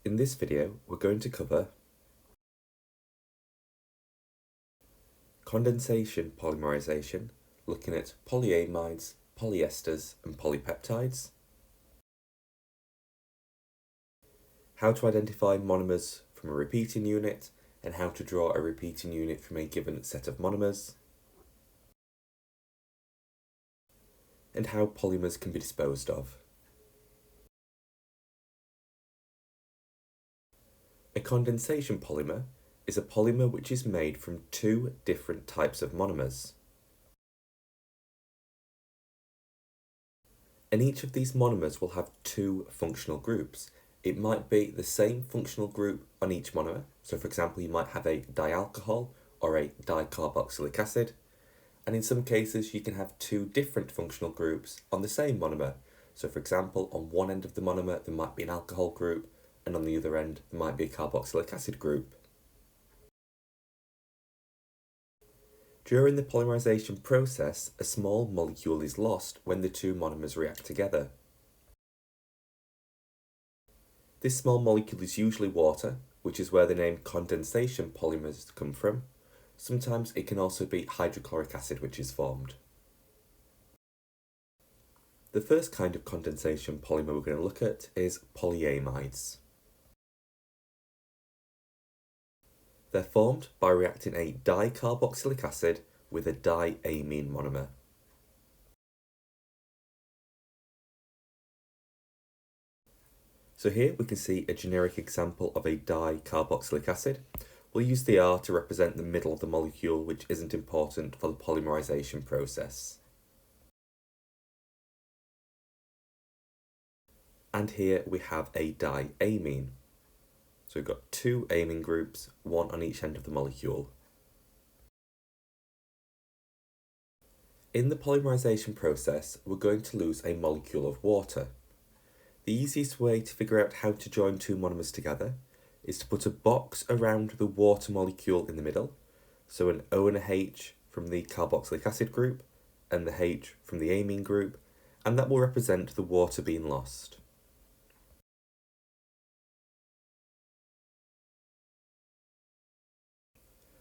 In this video, we're going to cover condensation polymerization, looking at polyamides, polyesters and polypeptides, how to identify monomers from a repeating unit and how to draw a repeating unit from a given set of monomers, and how polymers can be disposed of. A condensation polymer is a polymer which is made from two different types of monomers. And each of these monomers will have two functional groups. It might be the same functional group on each monomer. So for example, you might have a dialcohol or a dicarboxylic acid. And in some cases, you can have two different functional groups on the same monomer. So for example, on one end of the monomer, there might be an alcohol group, and on the other end, there might be a carboxylic acid group. During the polymerization process, a small molecule is lost when the two monomers react together. This small molecule is usually water, which is where the name condensation polymers come from. Sometimes it can also be hydrochloric acid which is formed. The first kind of condensation polymer we're going to look at is polyamides. They're formed by reacting a dicarboxylic acid with a diamine monomer. So here we can see a generic example of a dicarboxylic acid. We'll use the R to represent the middle of the molecule, which isn't important for the polymerization process. And here we have a diamine. So we've got two amine groups, one on each end of the molecule. In the polymerization process, we're going to lose a molecule of water. The easiest way to figure out how to join two monomers together is to put a box around the water molecule in the middle, so an O and a H from the carboxylic acid group and the H from the amine group, and that will represent the water being lost.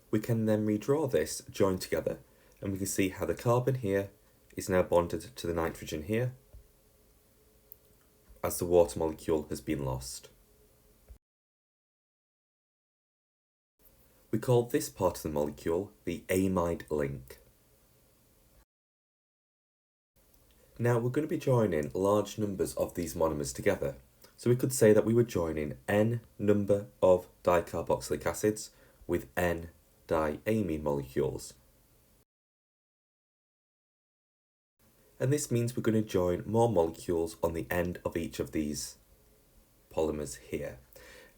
We can then redraw this joined together, and we can see how the carbon here is now bonded to the nitrogen here, as the water molecule has been lost. We call this part of the molecule the amide link. Now we're going to be joining large numbers of these monomers together. So we could say that we were joining n number of dicarboxylic acids with n diamine molecules. And this means we're going to join more molecules on the end of each of these polymers here.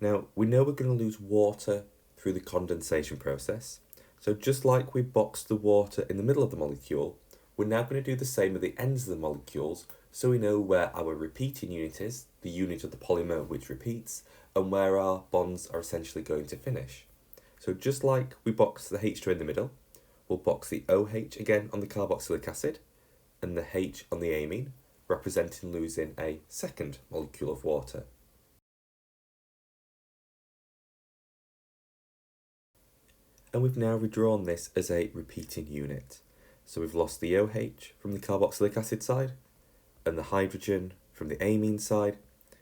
Now we know we're going to lose water through the condensation process. So just like we boxed the water in the middle of the molecule, we're now going to do the same at the ends of the molecules, so we know where our repeating unit is, the unit of the polymer which repeats, and where our bonds are essentially going to finish. So just like we boxed the H2 in the middle, we'll box the OH again on the carboxylic acid, and the H on the amine, representing losing a second molecule of water. And we've now redrawn this as a repeating unit. So we've lost the OH from the carboxylic acid side and the hydrogen from the amine side,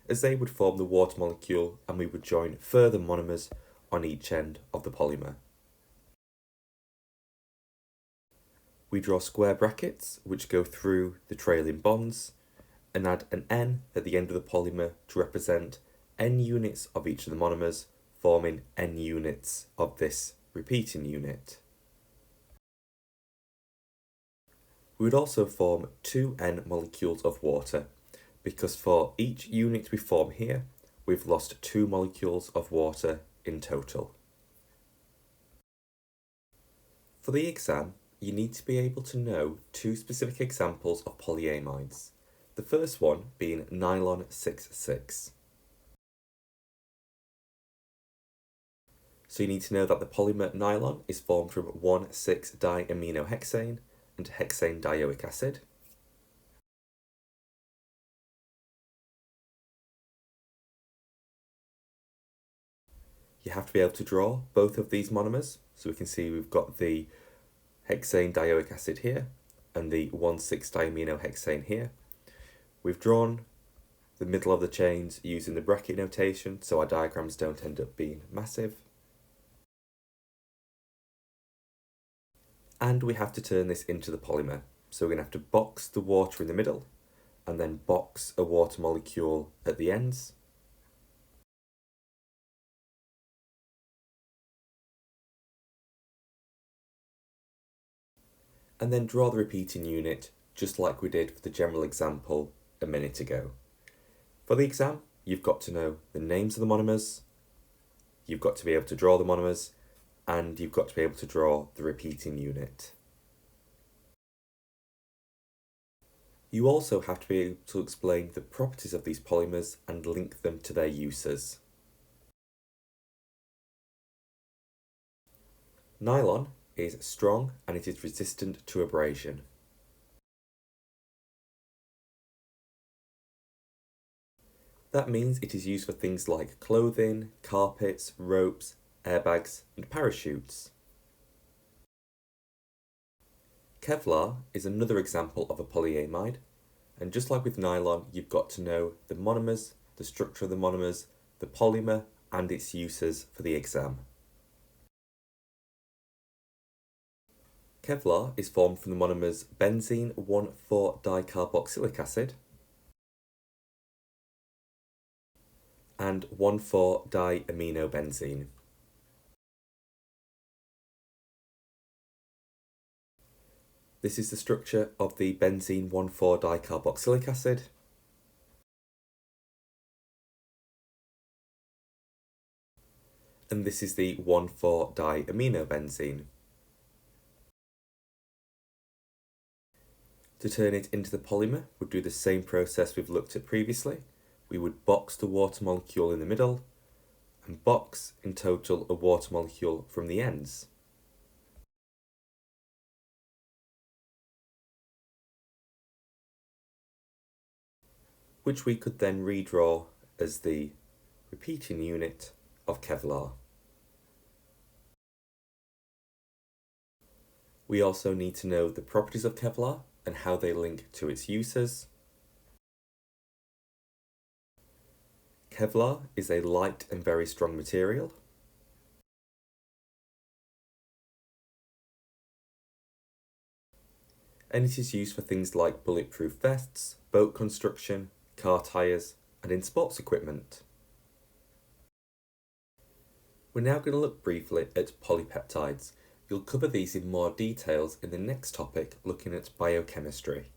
as they would form the water molecule, and we would join further monomers on each end of the polymer. We draw square brackets which go through the trailing bonds and add an N at the end of the polymer to represent N units of each of the monomers, forming N units of this repeating unit. We would also form two N molecules of water, because for each unit we form here, we've lost two molecules of water in total. For the exam, you need to be able to know two specific examples of polyamides. The first one being nylon 6,6. So you need to know that the polymer nylon is formed from 1,6-diaminohexane and hexane dioic acid. you have to be able to draw both of these monomers. So we can see we've got the hexane dioic acid here and the 1,6-diaminohexane here. We've drawn the middle of the chains using the bracket notation so our diagrams don't end up being massive. And we have to turn this into the polymer. So we're going to have to box the water in the middle and then box a water molecule at the ends. And then draw the repeating unit just like we did for the general example a minute ago. For the exam, you've got to know the names of the monomers, you've got to be able to draw the monomers, and you've got to be able to draw the repeating unit. You also have to be able to explain the properties of these polymers and link them to their uses. Nylon is strong and it is resistant to abrasion. That means it is used for things like clothing, carpets, ropes, airbags, and parachutes. Kevlar is another example of a polyamide, and just like with nylon, you've got to know the monomers, the structure of the monomers, the polymer, and its uses for the exam. Kevlar is formed from the monomers benzene 1,4-dicarboxylic acid and 1,4-diaminobenzene. This is the structure of the benzene 1,4-dicarboxylic acid. And this is the 1,4-diaminobenzene. To turn it into the polymer, we'd do the same process we've looked at previously. We would box the water molecule in the middle and box in total a water molecule from the ends. Which we could then redraw as the repeating unit of Kevlar. We also need to know the properties of Kevlar and how they link to its uses. Kevlar is a light and very strong material. And it is used for things like bulletproof vests, boat construction, car tyres, and in sports equipment. We're now going to look briefly at polypeptides. You'll cover these in more details in the next topic, looking at biochemistry.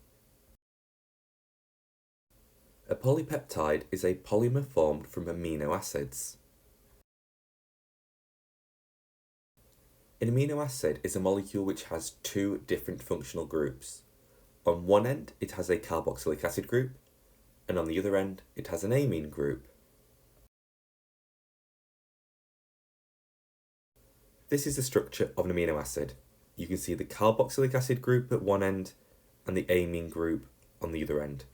A polypeptide is a polymer formed from amino acids. An amino acid is a molecule which has two different functional groups. On one end, it has a carboxylic acid group, and on the other end, it has an amine group. This is the structure of an amino acid. You can see the carboxylic acid group at one end and the amine group on the other end.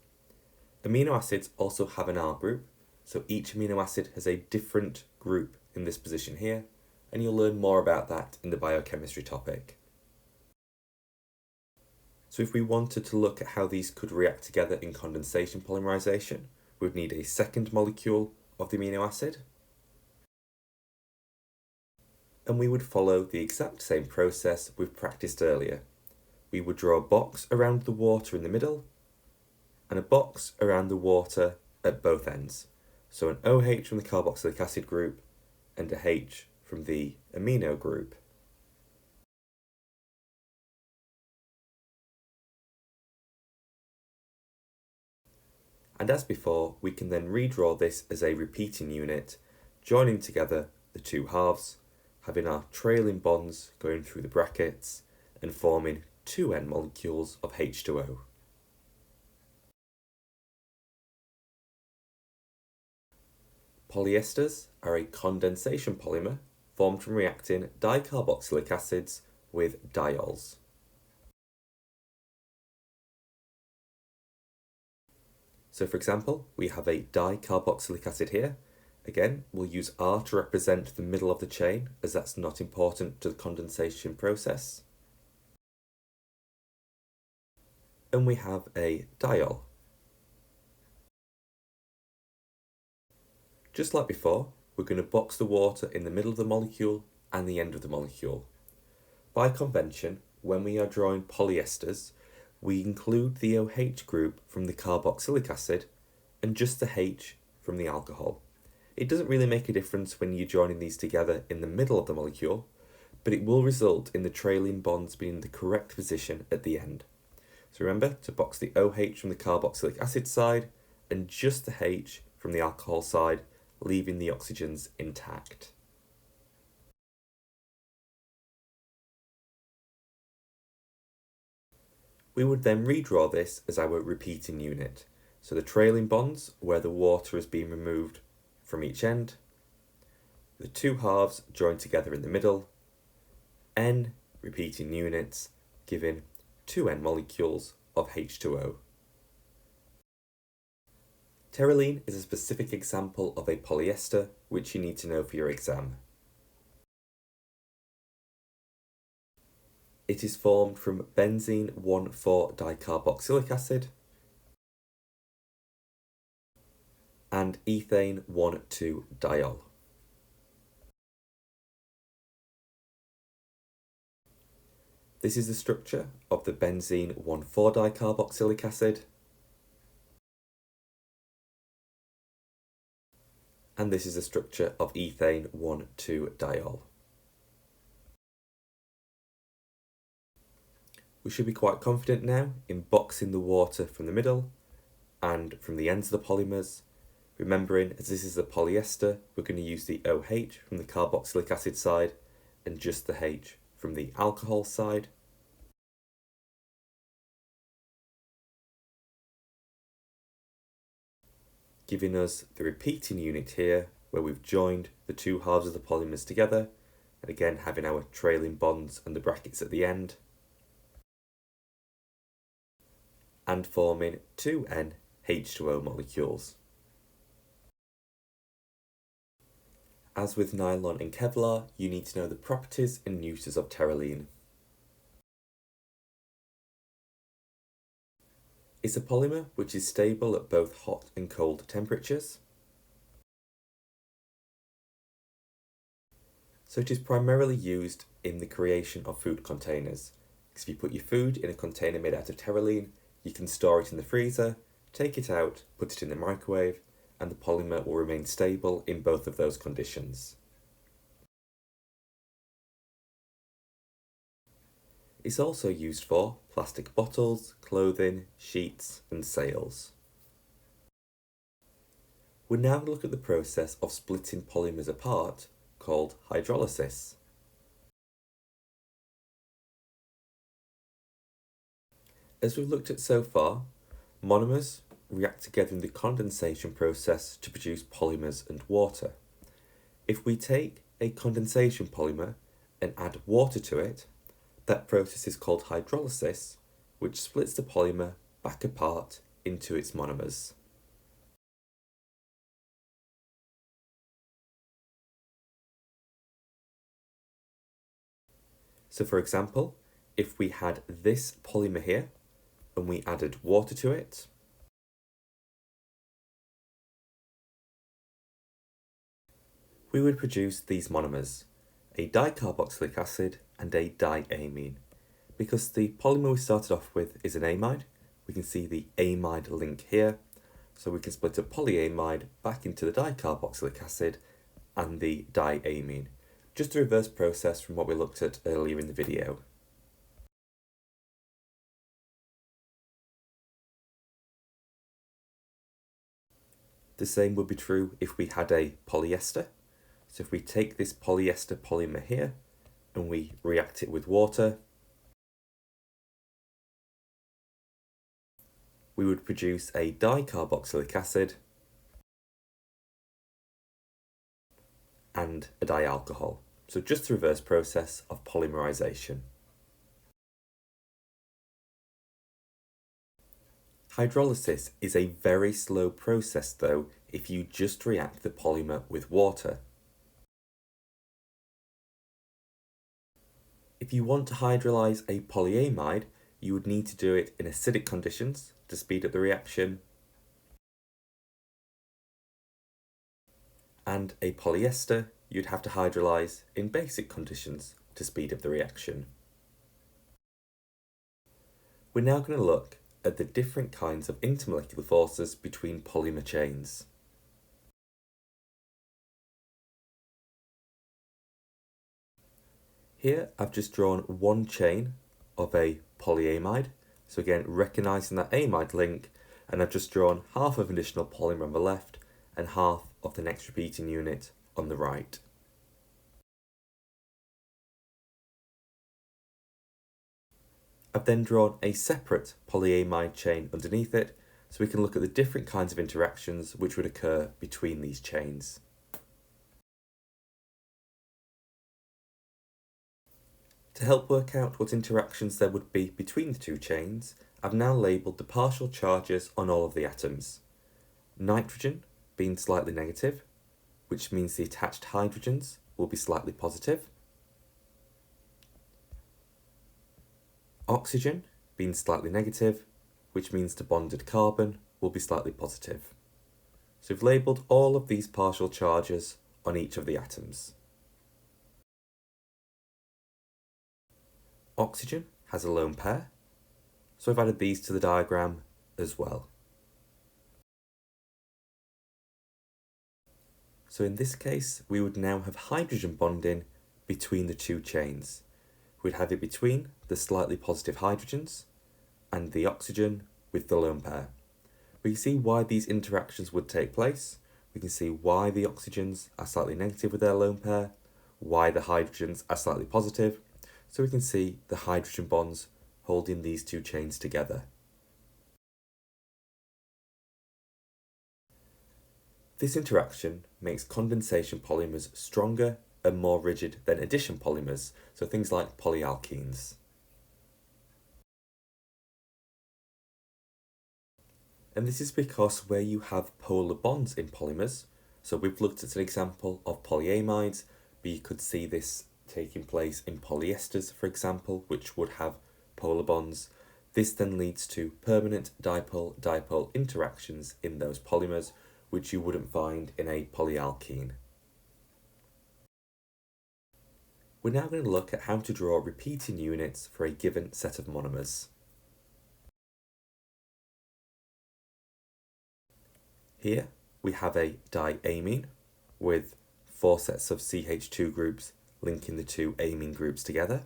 Amino acids also have an R group, so each amino acid has a different group in this position here, and you'll learn more about that in the biochemistry topic. So if we wanted to look at how these could react together in condensation polymerization, we'd need a second molecule of the amino acid, and we would follow the exact same process we've practiced earlier. We would draw a box around the water in the middle and a box around the water at both ends. So an OH from the carboxylic acid group and a H from the amino group. And as before, we can then redraw this as a repeating unit, joining together the two halves, having our trailing bonds going through the brackets and forming two end molecules of H2O. Polyesters are a condensation polymer formed from reacting dicarboxylic acids with diols. So for example, we have a dicarboxylic acid here, Again, we'll use R to represent the middle of the chain, as that's not important to the condensation process. And we have a diol. Just like before, we're going to box the water in the middle of the molecule and the end of the molecule. By convention, when we are drawing polyesters, we include the OH group from the carboxylic acid and just the H from the alcohol. It doesn't really make a difference when you're joining these together in the middle of the molecule, but it will result in the trailing bonds being in the correct position at the end. So remember to box the OH from the carboxylic acid side and just the H from the alcohol side, leaving the oxygens intact. We would then redraw this as our repeating unit. So the trailing bonds, where the water is being removed from each end, the two halves joined together in the middle, N repeating units, giving 2N molecules of H2O. Terylene is a specific example of a polyester which you need to know for your exam. It is formed from benzene 1,4-dicarboxylic acid and ethane 1,2-diol. This is the structure of the benzene 1,4-dicarboxylic acid, and this is the structure of ethane 1,2-diol. We should be quite confident now in boxing the water from the middle and from the ends of the polymers. Remembering, as this is a polyester, we're going to use the OH from the carboxylic acid side and just the H from the alcohol side. Giving us the repeating unit here, where we've joined the two halves of the polymers together, and again having our trailing bonds and the brackets at the end, and forming 2N H2O molecules. As with nylon and Kevlar, you need to know the properties and uses of terylene. It's a polymer which is stable at both hot and cold temperatures. So it is primarily used in the creation of food containers. Because if you put your food in a container made out of terylene, you can store it in the freezer, take it out, put it in the microwave, and the polymer will remain stable in both of those conditions. It's also used for plastic bottles, clothing, sheets, and sails. We're now going to look at the process of splitting polymers apart, called hydrolysis. As we've looked at so far, monomers react together in the condensation process to produce polymers and water. If we take a condensation polymer and add water to it, that process is called hydrolysis, which splits the polymer back apart into its monomers. So for example, if we had this polymer here and we added water to it, we would produce these monomers, a dicarboxylic acid and a diamine. Because the polymer we started off with is an amide, we can see the amide link here, so we can split a polyamide back into the dicarboxylic acid and the diamine. Just a reverse process from what we looked at earlier in the video. The same would be true if we had a polyester. So if we take this polyester polymer here and we react it with water, we would produce a dicarboxylic acid and a dialcohol. So just the reverse process of polymerization. Hydrolysis is a very slow process though. if you just react the polymer with water. If you want to hydrolyze a polyamide, you would need to do it in acidic conditions to speed up the reaction, and a polyester you'd have to hydrolyze in basic conditions to speed up the reaction. We're now going to look at the different kinds of intermolecular forces between polymer chains. Here I've just drawn one chain of a polyamide, so again recognising that amide link, and I've just drawn half of an additional polymer on the left and half of the next repeating unit on the right. I've then drawn a separate polyamide chain underneath it, so we can look at the different kinds of interactions which would occur between these chains. To help work out what interactions there would be between the two chains, I've now labelled the partial charges on all of the atoms. Nitrogen being slightly negative, which means the attached hydrogens will be slightly positive. Oxygen being slightly negative, which means the bonded carbon will be slightly positive. So we've labelled all of these partial charges on each of the atoms. Oxygen has a lone pair, so I've added these to the diagram as well. So in this case, we would now have hydrogen bonding between the two chains. We'd have it between the slightly positive hydrogens and the oxygen with the lone pair. We can see why these interactions would take place. We can see why the oxygens are slightly negative with their lone pair, why the hydrogens are slightly positive, so we can see the hydrogen bonds holding these two chains together. This interaction makes condensation polymers stronger and more rigid than addition polymers, so things like polyalkenes. And this is because where you have polar bonds in polymers, so we've looked at an example of polyamides, but you could see this taking place in polyesters, for example, which would have polar bonds. This then leads to permanent dipole-dipole interactions in those polymers, which you wouldn't find in a polyalkene. We're now going to look at how to draw repeating units for a given set of monomers. Here we have a diamine with 4 sets of CH2 groups linking the two amine groups together.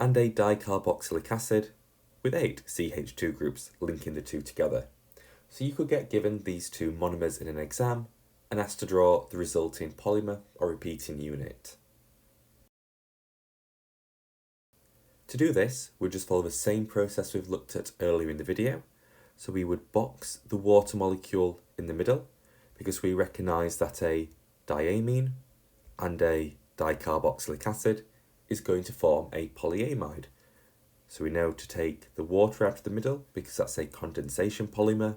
And a dicarboxylic acid with 8 CH2 groups linking the two together. So you could get given these two monomers in an exam and asked to draw the resulting polymer or repeating unit. To do this, we'll just follow the same process we've looked at earlier in the video. So we would box the water molecule in the middle because we recognise that a diamine and a dicarboxylic acid is going to form a polyamide. So we know to take the water out of the middle because that's a condensation polymer,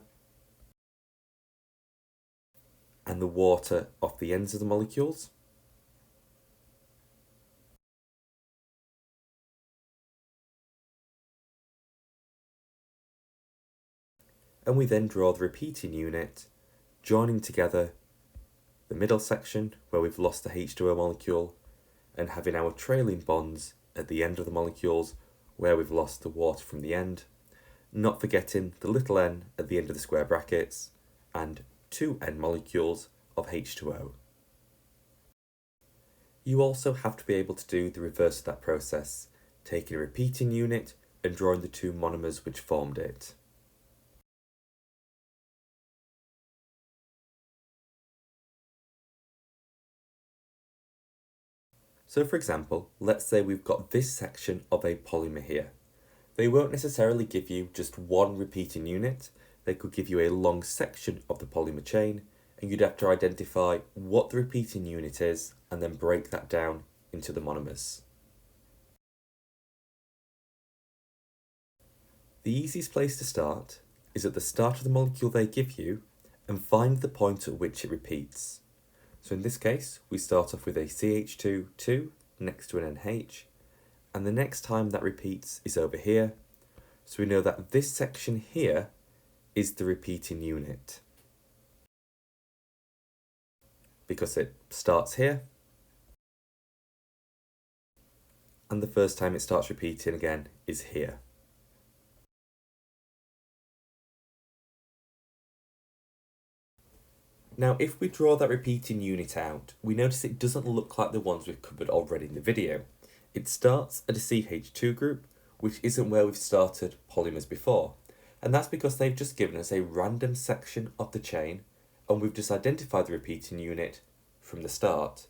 and the water off the ends of the molecules. And we then draw the repeating unit, joining together the middle section where we've lost the H2O molecule and having our trailing bonds at the end of the molecules where we've lost the water from the end, not forgetting the little n at the end of the square brackets and 2 end molecules of H2O. You also have to be able to do the reverse of that process, taking a repeating unit and drawing the two monomers which formed it. So for example, let's say we've got this section of a polymer here. They won't necessarily give you just one repeating unit, they could give you a long section of the polymer chain, and you'd have to identify what the repeating unit is and then break that down into the monomers. The easiest place to start is at the start of the molecule they give you and find the point at which it repeats. So in this case, we start off with a CH2 next to an NH, and the next time that repeats is over here. So we know that this section here is the repeating unit, because it starts here, and the first time it starts repeating again is here. Now, if we draw that repeating unit out, we notice it doesn't look like the ones we've covered already in the video. It starts at a CH2 group, which isn't where we've started polymers before. And that's because they've just given us a random section of the chain, and we've just identified the repeating unit from the start.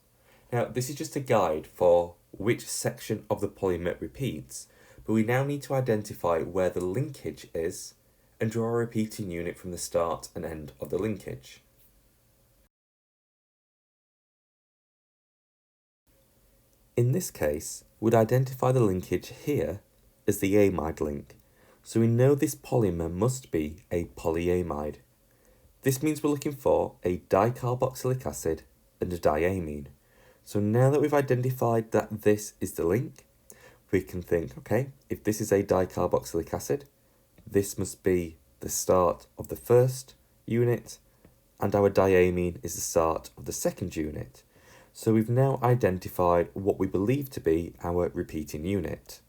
Now, this is just a guide for which section of the polymer repeats, but we now need to identify where the linkage is and draw a repeating unit from the start and end of the linkage. In this case, we'd identify the linkage here as the amide link, so we know this polymer must be a polyamide. This means we're looking for a dicarboxylic acid and a diamine. So now that we've identified that this is the link, we can think, okay, if this is a dicarboxylic acid, this must be the start of the first unit, and our diamine is the start of the second unit. So we've now identified what we believe to be our repeating unit.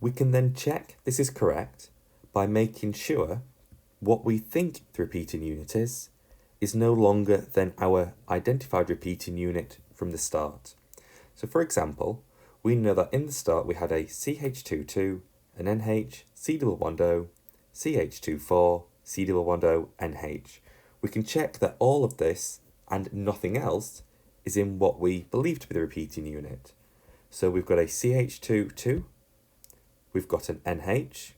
We can then check this is correct by making sure what we think the repeating unit is no longer than our identified repeating unit from the start. So for example, we know that in the start we had a CH2, an NH, C double bond O, CH24, C double bond O, NH. We can check that all of this and nothing else is in what we believe to be the repeating unit. So we've got a CH2, we've got an NH,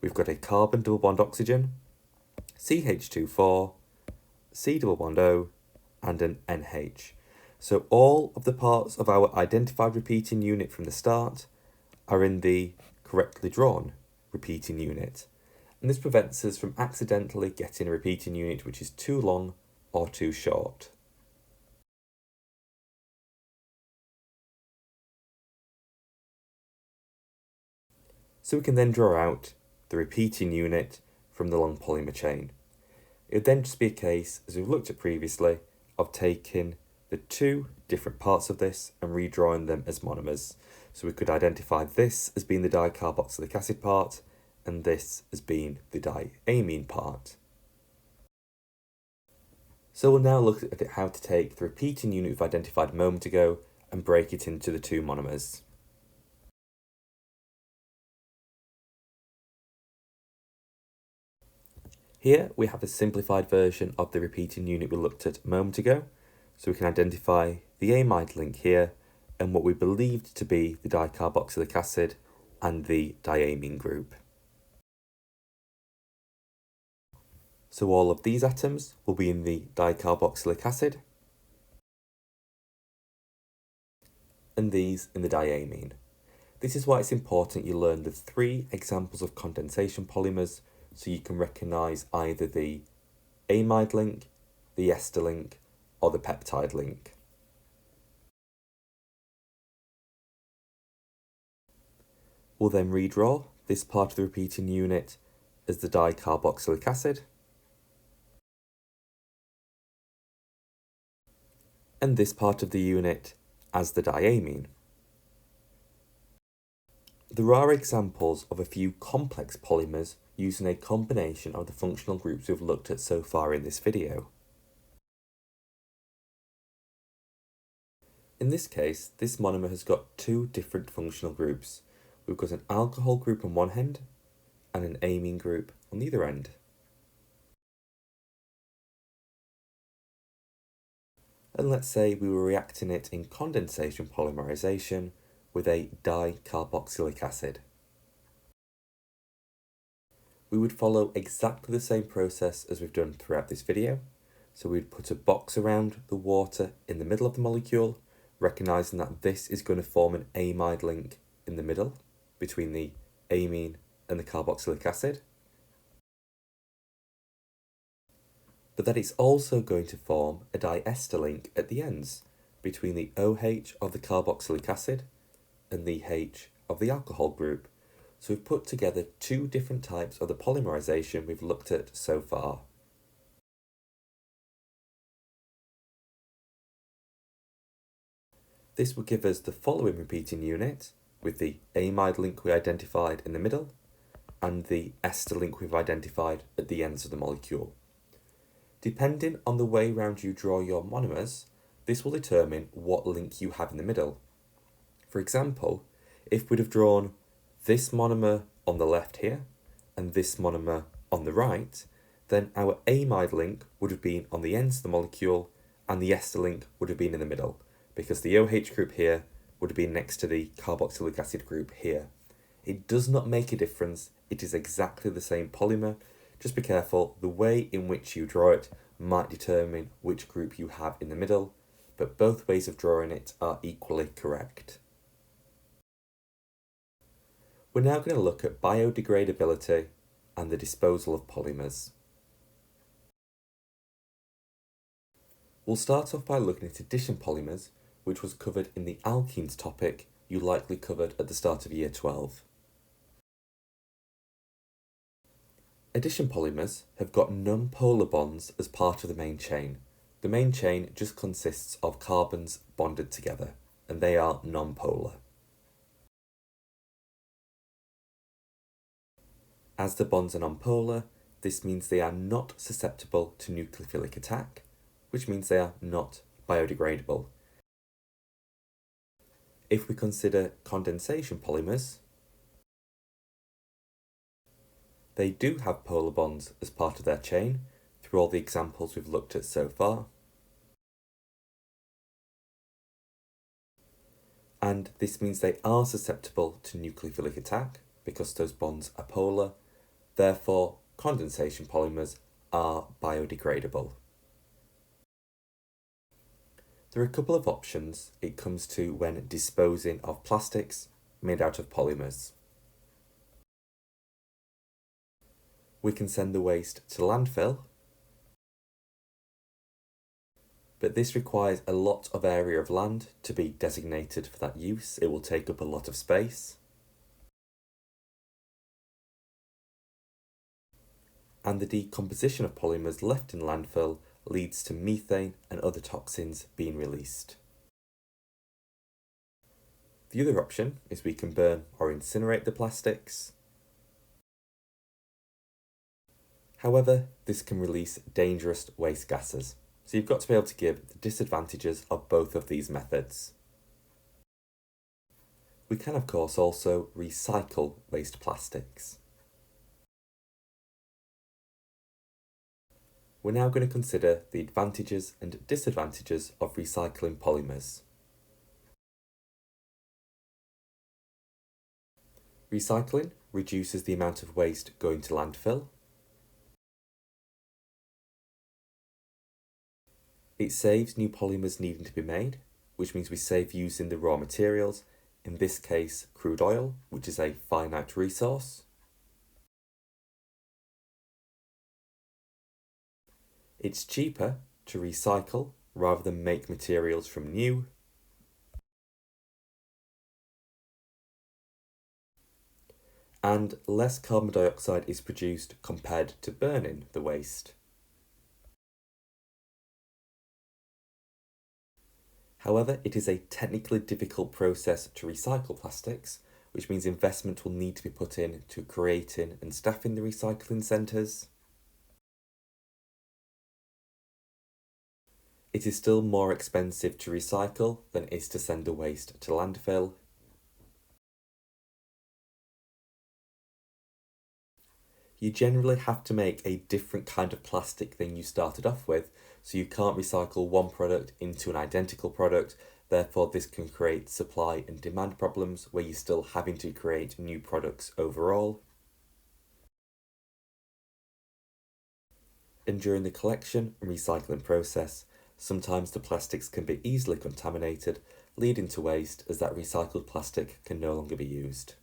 we've got a carbon double bond oxygen, CH24, C double bond O, and an NH. So all of the parts of our identified repeating unit from the start are in the correctly drawn repeating unit. And this prevents us from accidentally getting a repeating unit which is too long or too short. So we can then draw out the repeating unit from the long polymer chain. It would then just be a case, as we've looked at previously, of taking the two different parts of this and redrawing them as monomers. So we could identify this as being the dicarboxylic acid part, and this as being the diamine part. So we'll now look at how to take the repeating unit we've identified a moment ago and break it into the two monomers. Here we have a simplified version of the repeating unit we looked at a moment ago, so we can identify the amide link here and what we believed to be the dicarboxylic acid and the diamine group. So all of these atoms will be in the dicarboxylic acid, and these in the diamine. This is why it's important you learn the three examples of condensation polymers so you can recognise either the amide link, the ester link, or the peptide link. We'll then redraw this part of the repeating unit as the dicarboxylic acid, and this part of the unit as the diamine. There are examples of a few complex polymers using a combination of the functional groups we've looked at so far in this video. In this case, this monomer has got two different functional groups. We've got an alcohol group on one end and an amine group on the other end. And let's say we were reacting it in condensation polymerization with a dicarboxylic acid. We would follow exactly the same process as we've done throughout this video. So we'd put a box around the water in the middle of the molecule, recognising that this is going to form an amide link in the middle between the amine and the carboxylic acid, but that it's also going to form a diester link at the ends between the OH of the carboxylic acid and the H of the alcohol group. So we've put together two different types of the polymerization we've looked at so far. This will give us the following repeating unit with the amide link we identified in the middle and the ester link we've identified at the ends of the molecule. Depending on the way round you draw your monomers, this will determine what link you have in the middle. For example, if we'd have drawn this monomer on the left here and this monomer on the right, then our amide link would have been on the ends of the molecule and the ester link would have been in the middle, because the OH group here would have been next to the carboxylic acid group here. It does not make a difference, it is exactly the same polymer. Just be careful, the way in which you draw it might determine which group you have in the middle, but both ways of drawing it are equally correct. We're now going to look at biodegradability and the disposal of polymers. We'll start off by looking at addition polymers, which was covered in the alkenes topic you likely covered at the start of year 12. Addition polymers have got non-polar bonds as part of the main chain. The main chain just consists of carbons bonded together, and they are non-polar. As the bonds are non-polar, this means they are not susceptible to nucleophilic attack, which means they are not biodegradable. If we consider condensation polymers, they do have polar bonds as part of their chain through all the examples we've looked at so far. And this means they are susceptible to nucleophilic attack because those bonds are polar. Therefore, condensation polymers are biodegradable. There are a couple of options it comes to when disposing of plastics made out of polymers. We can send the waste to landfill, but this requires a lot of area of land to be designated for that use. It will take up a lot of space. And the decomposition of polymers left in landfill leads to methane and other toxins being released. The other option is we can burn or incinerate the plastics. However, this can release dangerous waste gases, so you've got to be able to give the disadvantages of both of these methods. We can of course also recycle waste plastics. We're now going to consider the advantages and disadvantages of recycling polymers. Recycling reduces the amount of waste going to landfill. It saves new polymers needing to be made, which means we save using the raw materials, in this case crude oil, which is a finite resource. It's cheaper to recycle rather than make materials from new. And less carbon dioxide is produced compared to burning the waste. However, it is a technically difficult process to recycle plastics, which means investment will need to be put in to creating and staffing the recycling centres. It is still more expensive to recycle than it is to send the waste to landfill. You generally have to make a different kind of plastic than you started off with, so you can't recycle one product into an identical product. Therefore, this can create supply and demand problems where you're still having to create new products overall. And during the collection and recycling process, sometimes the plastics can be easily contaminated, leading to waste as that recycled plastic can no longer be used.